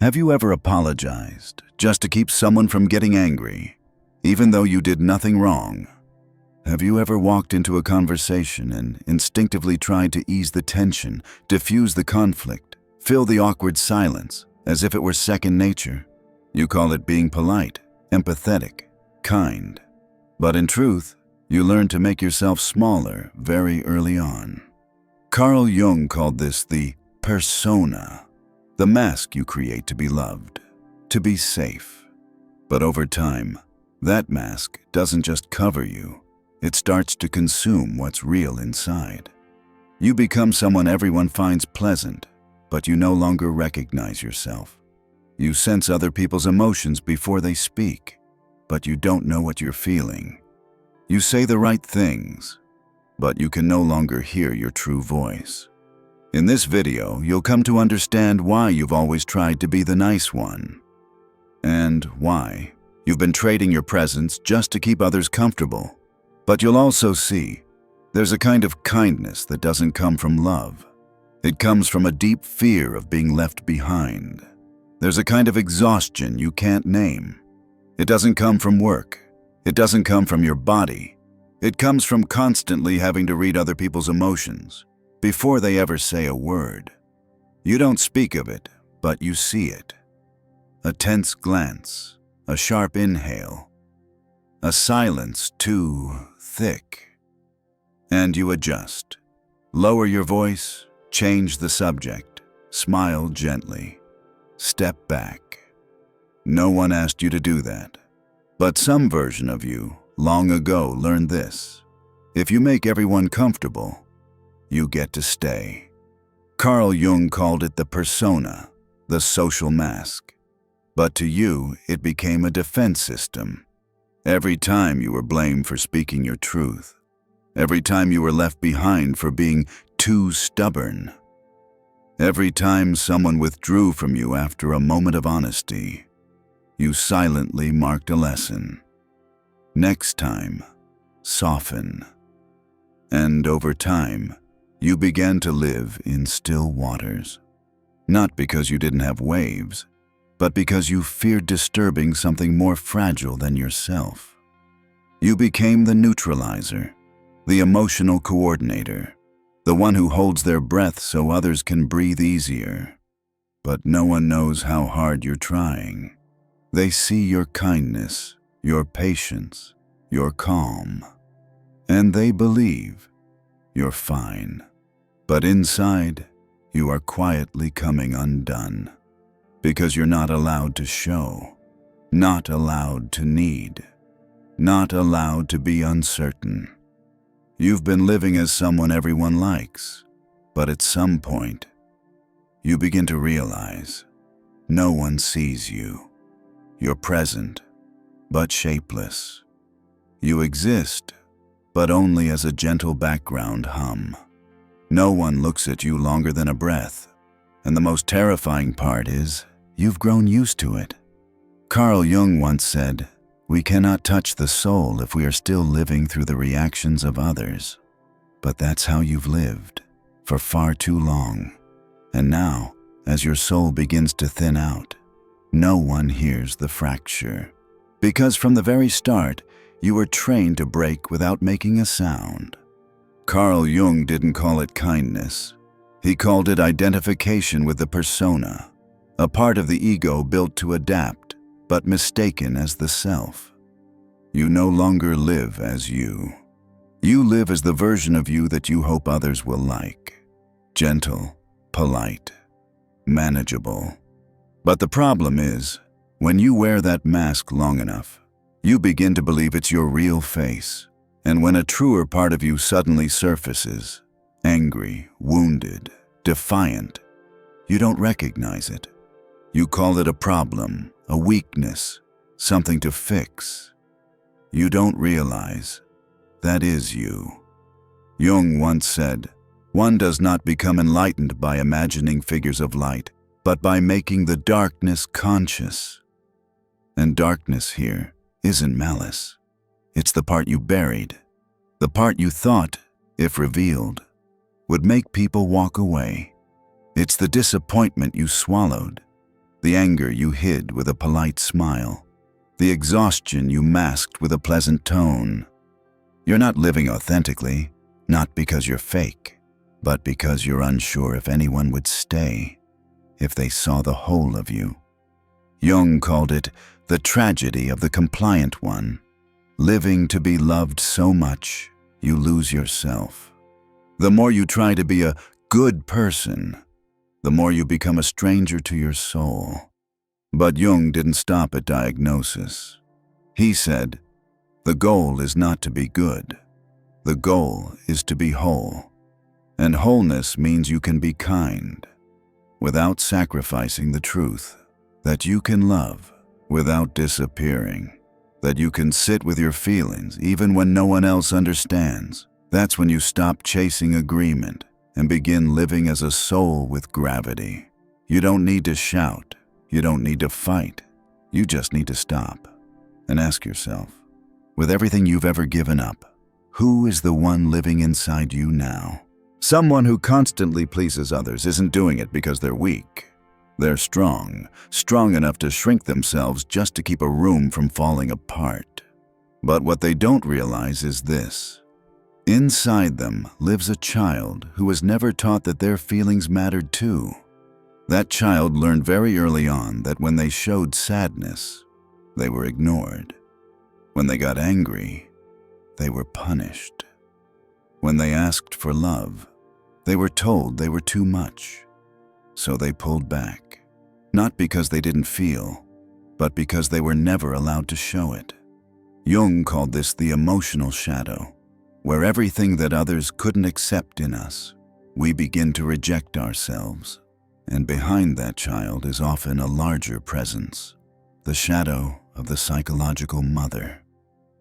Have you ever apologized just to keep someone from getting angry, even though you did nothing wrong? Have you ever walked into a conversation and instinctively tried to ease the tension, diffuse the conflict, fill the awkward silence as if it were second nature? You call it being polite, empathetic, kind. But in truth, you learn to make yourself smaller very early on. Carl Jung called this the persona, the mask you create to be loved, to be safe. But over time, that mask doesn't just cover you, it starts to consume what's real inside. You become someone everyone finds pleasant, but you no longer recognize yourself. You sense other people's emotions before they speak, but you don't know what you're feeling. You say the right things, but you can no longer hear your true voice. In this video, you'll come to understand why you've always tried to be the nice one, and why you've been trading your presence just to keep others comfortable. But you'll also see there's a kind of kindness that doesn't come from love. It comes from a deep fear of being left behind. There's a kind of exhaustion you can't name. It doesn't come from work. It doesn't come from your body. It comes from constantly having to read other people's emotions before they ever say a word. You don't speak of it, but you see it. A tense glance, a sharp inhale, a silence too thick. And you adjust. Lower your voice, change the subject, smile gently, step back. No one asked you to do that. But some version of you, long ago, learned this. If you make everyone comfortable, you get to stay. Carl Jung called it the persona, the social mask. But to you, it became a defense system. Every time you were blamed for speaking your truth, every time you were left behind for being too stubborn, every time someone withdrew from you after a moment of honesty, you silently marked a lesson. Next time, soften. And over time, you began to live in still waters. Not because you didn't have waves, but because you feared disturbing something more fragile than yourself. You became the neutralizer, the emotional coordinator, the one who holds their breath so others can breathe easier. But no one knows how hard you're trying. They see your kindness, your patience, your calm, and they believe you're fine. But inside, you are quietly coming undone, because you're not allowed to show, not allowed to need, not allowed to be uncertain. You've been living as someone everyone likes, but at some point, you begin to realize no one sees you. You're present, but shapeless. You exist, but only as a gentle background hum. No one looks at you longer than a breath, and the most terrifying part is you've grown used to it. Carl Jung once said, "We cannot touch the soul if we are still living through the reactions of others." But that's how you've lived, for far too long. And now, as your soul begins to thin out, no one hears the fracture. Because from the very start, you were trained to break without making a sound. Carl Jung didn't call it kindness. He called it identification with the persona, a part of the ego built to adapt, but mistaken as the self. You no longer live as you. You live as the version of you that you hope others will like. Gentle, polite, manageable. But the problem is, when you wear that mask long enough, you begin to believe it's your real face. And when a truer part of you suddenly surfaces, angry, wounded, defiant, you don't recognize it. You call it a problem, a weakness, something to fix. You don't realize that is you. Jung once said, "One does not become enlightened by imagining figures of light, but by making the darkness conscious." And darkness here isn't malice. It's the part you buried, the part you thought, if revealed, would make people walk away. It's the disappointment you swallowed, the anger you hid with a polite smile, the exhaustion you masked with a pleasant tone. You're not living authentically, not because you're fake, but because you're unsure if anyone would stay, if they saw the whole of you. Jung called it the tragedy of the compliant one, living to be loved so much you lose yourself. The more you try to be a good person, the more you become a stranger to your soul. But Jung didn't stop at diagnosis. He said, the goal is not to be good. The goal is to be whole. And wholeness means you can be kind without sacrificing the truth, that you can love without disappearing, that you can sit with your feelings even when no one else understands. That's when you stop chasing agreement and begin living as a soul with gravity. You don't need to shout. You don't need to fight. You just need to stop and ask yourself, with everything you've ever given up, who is the one living inside you now? Someone who constantly pleases others isn't doing it because they're weak. They're strong enough to shrink themselves just to keep a room from falling apart. But what they don't realize is this. Inside them lives a child who was never taught that their feelings mattered too. That child learned very early on that when they showed sadness, they were ignored. When they got angry, they were punished. When they asked for love, they were told they were too much. So they pulled back, not because they didn't feel, but because they were never allowed to show it. Jung called this the emotional shadow, where everything that others couldn't accept in us, we begin to reject ourselves. And behind that child is often a larger presence, the shadow of the psychological mother.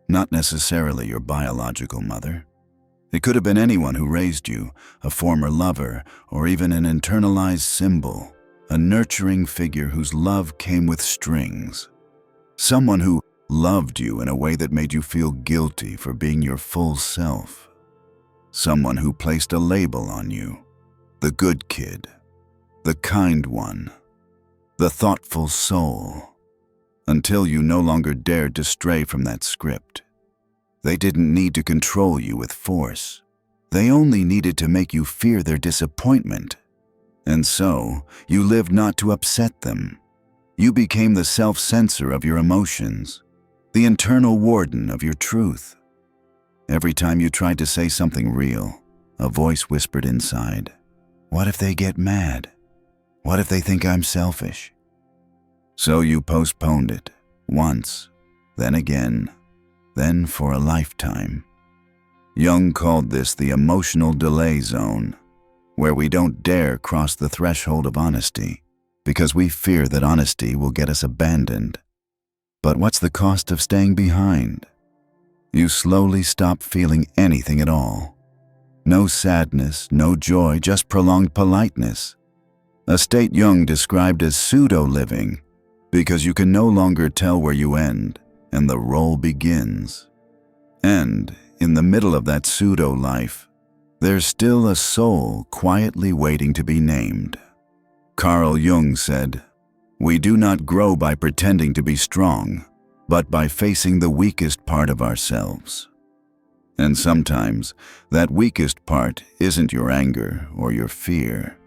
Not necessarily your biological mother. It could have been anyone who raised you, a former lover, or even an internalized symbol, a nurturing figure whose love came with strings. Someone who loved you in a way that made you feel guilty for being your full self. Someone who placed a label on you, the good kid, the kind one, the thoughtful soul, until you no longer dared to stray from that script. They didn't need to control you with force. They only needed to make you fear their disappointment. And so, you lived not to upset them. You became the self-censor of your emotions, the internal warden of your truth. Every time you tried to say something real, a voice whispered inside, "What if they get mad? What if they think I'm selfish?" So you postponed it, once, then again, then for a lifetime. Jung called this the emotional delay zone, where we don't dare cross the threshold of honesty because we fear that honesty will get us abandoned. But what's the cost of staying behind? You slowly stop feeling anything at all. No sadness, no joy, just prolonged politeness. A state Jung described as pseudo-living, because you can no longer tell where you end and the role begins. And in the middle of that pseudo-life, there's still a soul quietly waiting to be named. Carl Jung said, "We do not grow by pretending to be strong, but by facing the weakest part of ourselves." And sometimes, that weakest part isn't your anger or your fear.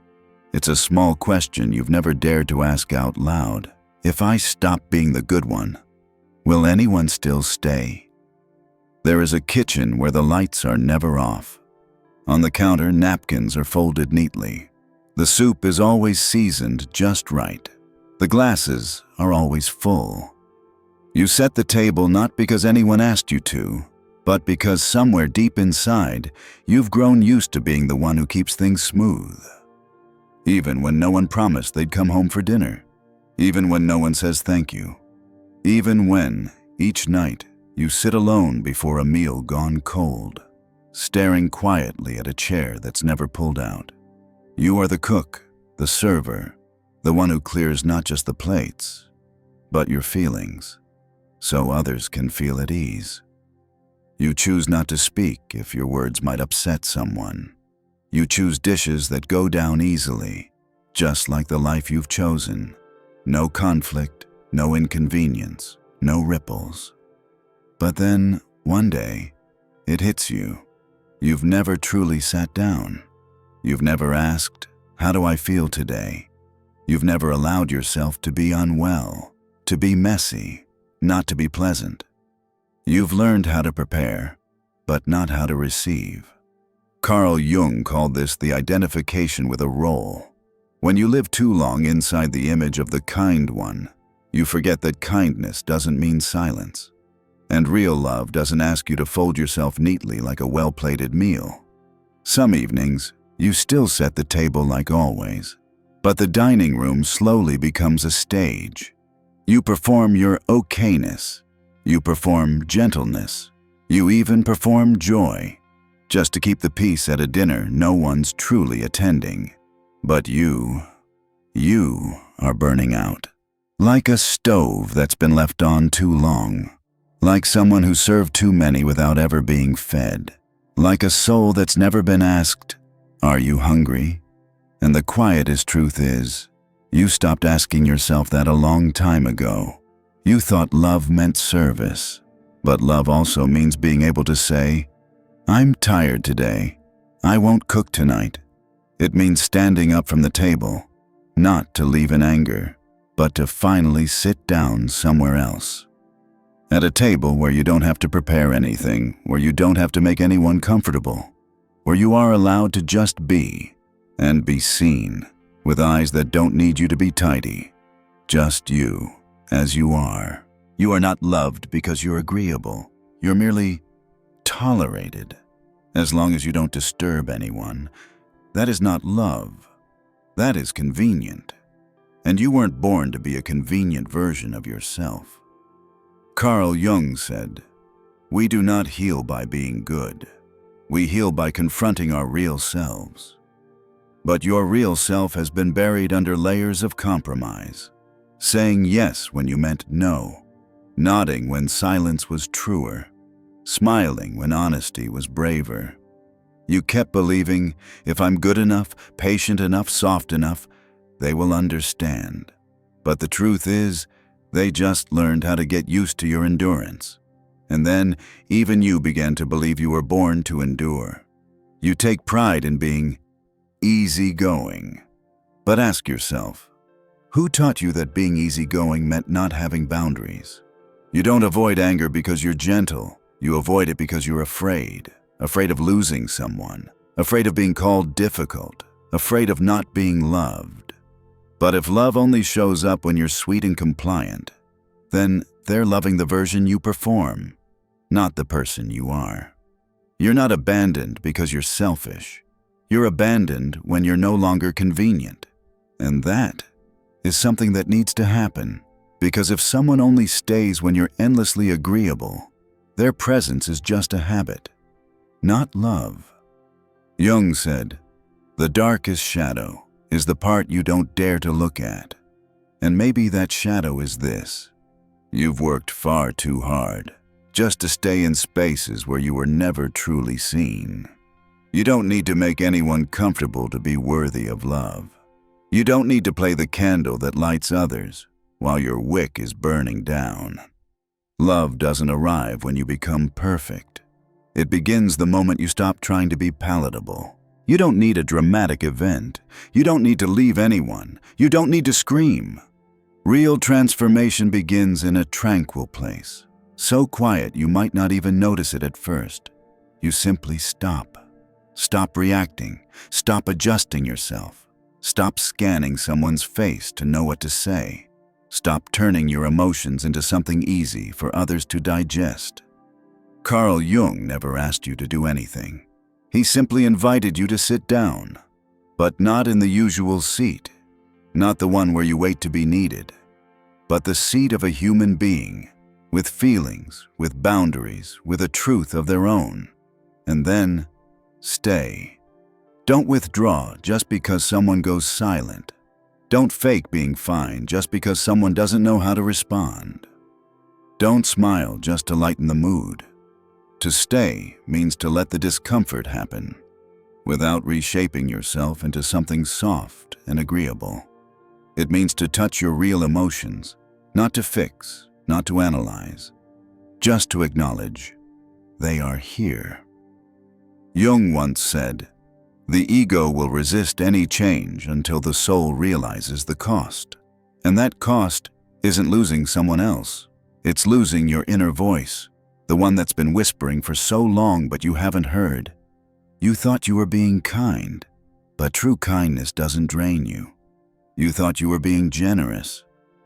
It's a small question you've never dared to ask out loud. If I stop being the good one, will anyone still stay? There is a kitchen where the lights are never off. On the counter, napkins are folded neatly. The soup is always seasoned just right. The glasses are always full. You set the table not because anyone asked you to, but because somewhere deep inside, you've grown used to being the one who keeps things smooth. Even when no one promised they'd come home for dinner. Even when no one says thank you. Even when, each night, you sit alone before a meal gone cold, staring quietly at a chair that's never pulled out. You are the cook, the server, the one who clears not just the plates, but your feelings, so others can feel at ease. You choose not to speak if your words might upset someone. You choose dishes that go down easily, just like the life you've chosen. No conflict, no inconvenience, no ripples. But then, one day, it hits you. You've never truly sat down. You've never asked, "How do I feel today?" You've never allowed yourself to be unwell, to be messy, not to be pleasant. You've learned how to prepare, but not how to receive. Carl Jung called this the identification with a role. When you live too long inside the image of the kind one, you forget that kindness doesn't mean silence. And real love doesn't ask you to fold yourself neatly like a well-plated meal. Some evenings, you still set the table like always, but the dining room slowly becomes a stage. You perform your okayness. You perform gentleness. You even perform joy, just to keep the peace at a dinner no one's truly attending. But you are burning out. Like a stove that's been left on too long. Like someone who served too many without ever being fed. Like a soul that's never been asked, "Are you hungry?" And the quietest truth is, you stopped asking yourself that a long time ago. You thought love meant service, but love also means being able to say, "I'm tired today. I won't cook tonight." It means standing up from the table, not to leave in anger, but to finally sit down somewhere else. At a table where you don't have to prepare anything, where you don't have to make anyone comfortable, where you are allowed to just be, and be seen, with eyes that don't need you to be tidy. Just you, as you are. You are not loved because you're agreeable. You're merely tolerated, as long as you don't disturb anyone. That is not love. That is convenient. And you weren't born to be a convenient version of yourself. Carl Jung said, "We do not heal by being good. We heal by confronting our real selves." But your real self has been buried under layers of compromise, saying yes when you meant no, nodding when silence was truer, smiling when honesty was braver. You kept believing, if I'm good enough, patient enough, soft enough, they will understand. But the truth is, they just learned how to get used to your endurance. And then, even you began to believe you were born to endure. You take pride in being easygoing. But ask yourself, who taught you that being easygoing meant not having boundaries? You don't avoid anger because you're gentle. You avoid it because you're afraid. Afraid of losing someone. Afraid of being called difficult. Afraid of not being loved. But if love only shows up when you're sweet and compliant, then they're loving the version you perform, not the person you are. You're not abandoned because you're selfish. You're abandoned when you're no longer convenient. And that is something that needs to happen, because if someone only stays when you're endlessly agreeable, their presence is just a habit, not love. Jung said, "The darkest shadow is the part you don't dare to look at." And maybe that shadow is this. You've worked far too hard just to stay in spaces where you were never truly seen. You don't need to make anyone comfortable to be worthy of love. You don't need to play the candle that lights others while your wick is burning down. Love doesn't arrive when you become perfect. It begins the moment you stop trying to be palatable. You don't need a dramatic event. You don't need to leave anyone. You don't need to scream. Real transformation begins in a tranquil place, so quiet you might not even notice it at first. You simply stop. Stop reacting. Stop adjusting yourself. Stop scanning someone's face to know what to say. Stop turning your emotions into something easy for others to digest. Carl Jung never asked you to do anything. He simply invited you to sit down, but not in the usual seat, not the one where you wait to be needed, but the seat of a human being, with feelings, with boundaries, with a truth of their own. And then, stay. Don't withdraw just because someone goes silent. Don't fake being fine just because someone doesn't know how to respond. Don't smile just to lighten the mood. To stay means to let the discomfort happen, without reshaping yourself into something soft and agreeable. It means to touch your real emotions, not to fix, not to analyze, just to acknowledge they are here. Jung once said, "The ego will resist any change until the soul realizes the cost." And that cost isn't losing someone else. It's losing your inner voice, the one that's been whispering for so long but you haven't heard. You thought you were being kind, but true kindness doesn't drain you. You thought you were being generous,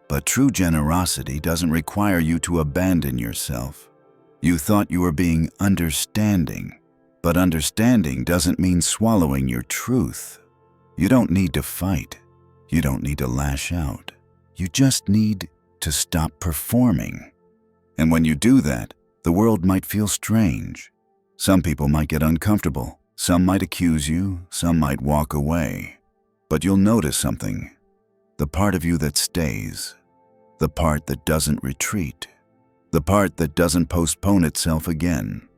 but true generosity doesn't require you to abandon yourself. You thought you were being understanding, but understanding doesn't mean swallowing your truth. You don't need to fight. You don't need to lash out. You just need to stop performing. And when you do that, the world might feel strange. Some people might get uncomfortable. Some might accuse you. Some might walk away. But you'll notice something. The part of you that stays. The part that doesn't retreat. The part that doesn't postpone itself again.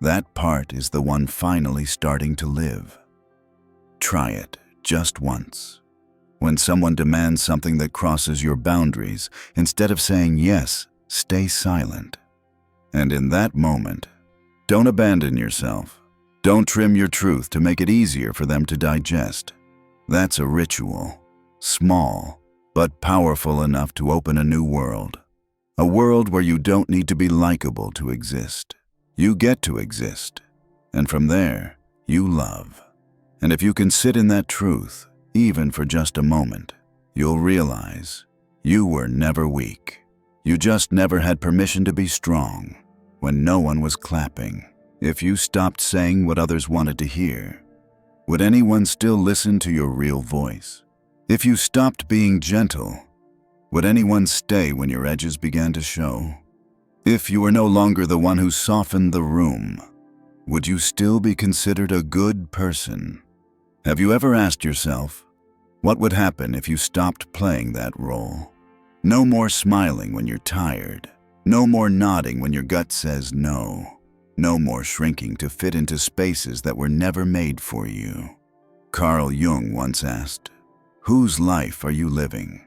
That part is the one finally starting to live. Try it just once. When someone demands something that crosses your boundaries, instead of saying yes, stay silent. And in that moment, don't abandon yourself. Don't trim your truth to make it easier for them to digest. That's a ritual, small, but powerful enough to open a new world. A world where you don't need to be likable to exist. You get to exist. And from there, you love. And if you can sit in that truth, even for just a moment, you'll realize you were never weak. You just never had permission to be strong when no one was clapping. If you stopped saying what others wanted to hear, would anyone still listen to your real voice? If you stopped being gentle, would anyone stay when your edges began to show? If you were no longer the one who softened the room, would you still be considered a good person? Have you ever asked yourself, what would happen if you stopped playing that role? No more smiling when you're tired. No more nodding when your gut says no. No more shrinking to fit into spaces that were never made for you. Carl Jung once asked, "Whose life are you living?"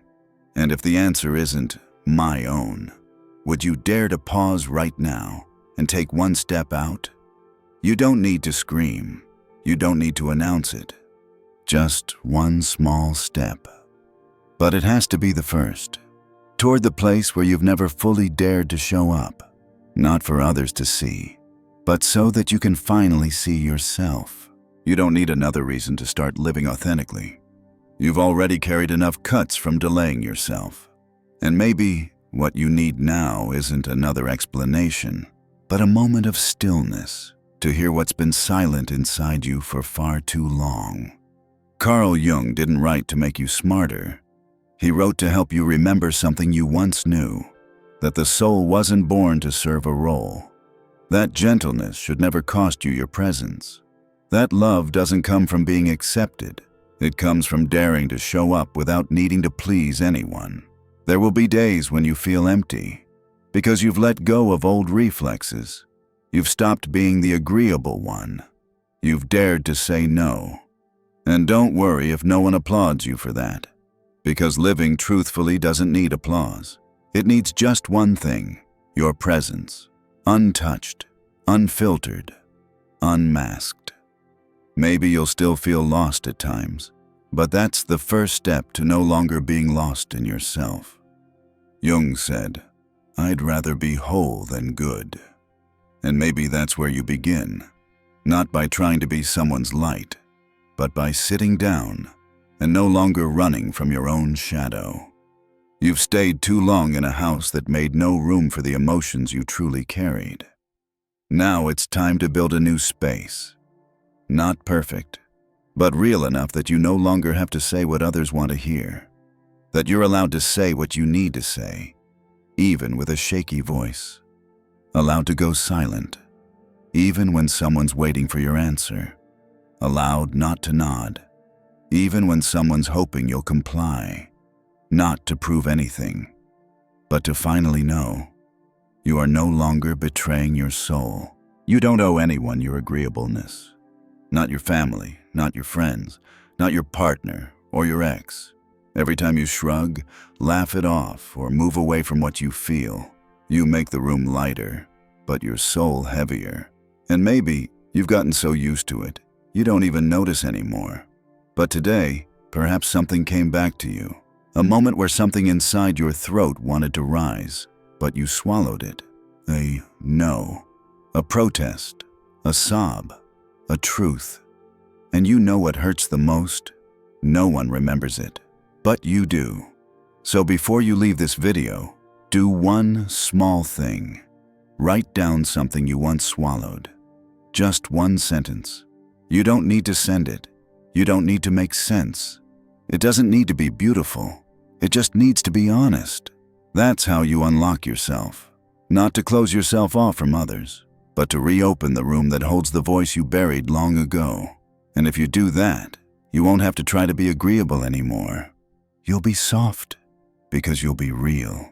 And if the answer isn't my own, would you dare to pause right now and take one step out? You don't need to scream. You don't need to announce it. Just one small step. But it has to be the first. Toward the place where you've never fully dared to show up. Not for others to see, but so that you can finally see yourself. You don't need another reason to start living authentically. You've already carried enough cuts from delaying yourself. And maybe what you need now isn't another explanation, but a moment of stillness to hear what's been silent inside you for far too long. Carl Jung didn't write to make you smarter. He wrote to help you remember something you once knew, that the soul wasn't born to serve a role. That gentleness should never cost you your presence. That love doesn't come from being accepted. It comes from daring to show up without needing to please anyone. There will be days when you feel empty, because you've let go of old reflexes. You've stopped being the agreeable one. You've dared to say no. And don't worry if no one applauds you for that, because living truthfully doesn't need applause. It needs just one thing, your presence, untouched, unfiltered, unmasked. Maybe you'll still feel lost at times, but that's the first step to no longer being lost in yourself. Jung said, "I'd rather be whole than good." And maybe that's where you begin, not by trying to be someone's light, but by sitting down and no longer running from your own shadow. You've stayed too long in a house that made no room for the emotions you truly carried. Now it's time to build a new space. Not perfect, but real enough that you no longer have to say what others want to hear. That you're allowed to say what you need to say, even with a shaky voice. Allowed to go silent, even when someone's waiting for your answer. Allowed not to nod, even when someone's hoping you'll comply. Not to prove anything, but to finally know you are no longer betraying your soul. You don't owe anyone your agreeableness. Not your family, not your friends, not your partner or your ex. Every time you shrug, laugh it off, or move away from what you feel, you make the room lighter, but your soul heavier. And maybe you've gotten so used to it, you don't even notice anymore. But today, perhaps something came back to you. A moment where something inside your throat wanted to rise, but you swallowed it. A no, a protest, a sob, a truth. And you know what hurts the most? No one remembers it, but you do. So before you leave this video, do one small thing. Write down something you once swallowed. Just one sentence. You don't need to send it. You don't need to make sense. It doesn't need to be beautiful. It just needs to be honest. That's how you unlock yourself. Not to close yourself off from others, but to reopen the room that holds the voice you buried long ago. And if you do that, you won't have to try to be agreeable anymore. You'll be soft, because you'll be real.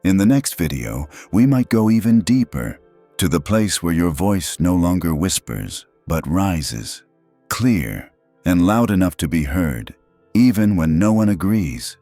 In the next video, we might go even deeper, to the place where your voice no longer whispers, but rises, clear and loud enough to be heard, even when no one agrees.